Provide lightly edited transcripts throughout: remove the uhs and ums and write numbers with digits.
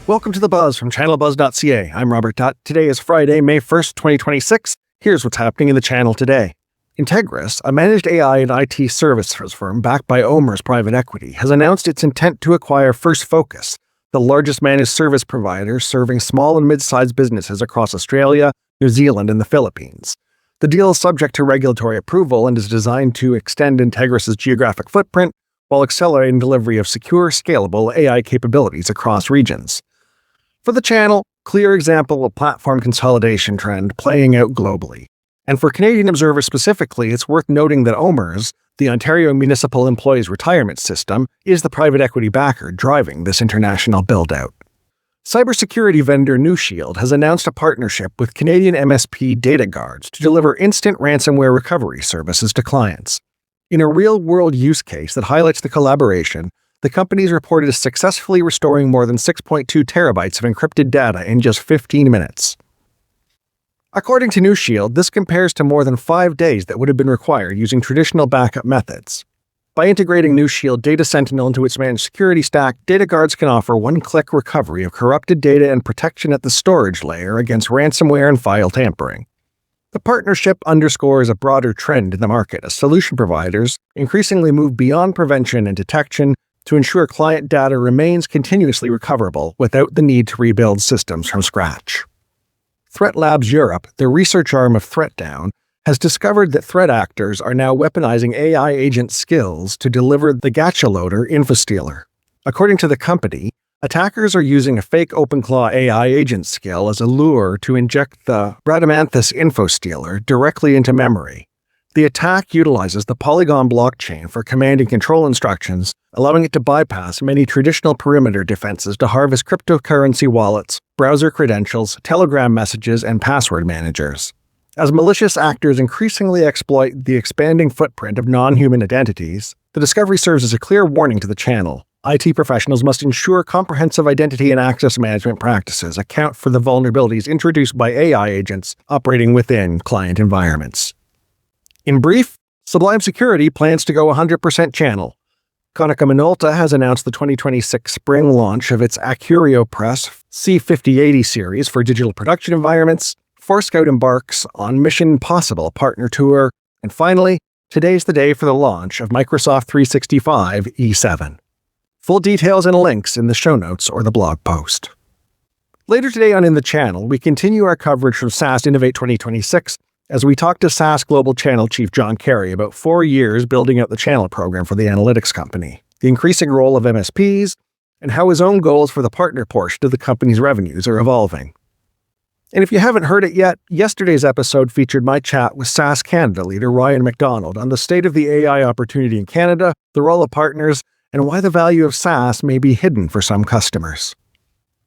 Welcome to The Buzz from channelbuzz.ca. I'm Robert Dutt. Today is Friday, May 1st, 2026. Here's what's happening in the channel today. Integris, a managed AI and IT services firm backed by OMERS private equity, has announced its intent to acquire First Focus, the largest managed service provider serving small and mid-sized businesses across Australia, New Zealand, and the Philippines. The deal is subject to regulatory approval and is designed to extend Integris' geographic footprint while accelerating delivery of secure, scalable AI capabilities across regions. For the channel, clear example of platform consolidation trend playing out globally. And for Canadian observers specifically, it's worth noting that OMERS, the Ontario Municipal Employees Retirement System, is the private equity backer driving this international build-out. Cybersecurity vendor NeuShield has announced a partnership with Canadian MSP Data Guards to deliver instant ransomware recovery services to clients. In a real-world use case that highlights the collaboration, the company's reported successfully restoring more than 6.2 terabytes of encrypted data in just 15 minutes. According to NeuShield, this compares to more than 5 days that would have been required using traditional backup methods. By integrating NeuShield Data Sentinel into its managed security stack, Data Guards can offer one-click recovery of corrupted data and protection at the storage layer against ransomware and file tampering. The partnership underscores a broader trend in the market as solution providers increasingly move beyond prevention and detection to ensure client data remains continuously recoverable without the need to rebuild systems from scratch. ThreatLabs Europe, the research arm of ThreatDown, has discovered that threat actors are now weaponizing AI agent skills to deliver the GachiLoader infostealer. According to the company, attackers are using a fake OpenClaw AI agent skill as a lure to inject the Radamanthus infostealer directly into memory. The attack utilizes the Polygon blockchain for command and control instructions, allowing it to bypass many traditional perimeter defenses to harvest cryptocurrency wallets, browser credentials, Telegram messages, and password managers. As malicious actors increasingly exploit the expanding footprint of non-human identities, the discovery serves as a clear warning to the channel. IT professionals must ensure comprehensive identity and access management practices account for the vulnerabilities introduced by AI agents operating within client environments. In brief, Sublime Security plans to go 100% channel. Konica Minolta has announced the 2026 spring launch of its AccurioPress C5080 series for digital production environments. Forescout embarks on Mission Impossible partner tour. And finally, today's the day for the launch of Microsoft 365 E7. Full details and links in the show notes or the blog post. Later today on In the Channel, we continue our coverage from SaaS Innovate 2026 as we talk to SaaS Global Channel Chief John Carey about 4 years building out the channel program for the analytics company, the increasing role of MSPs, and how his own goals for the partner portion of the company's revenues are evolving. And if you haven't heard it yet, yesterday's episode featured my chat with SaaS Canada leader Ryan McDonald on the state of the AI opportunity in Canada, the role of partners, and why the value of SaaS may be hidden for some customers.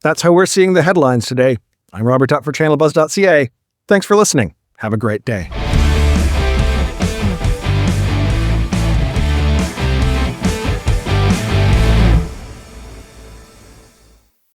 That's how we're seeing the headlines today. I'm Robert Dutt for channelbuzz.ca. Thanks for listening. Have a great day.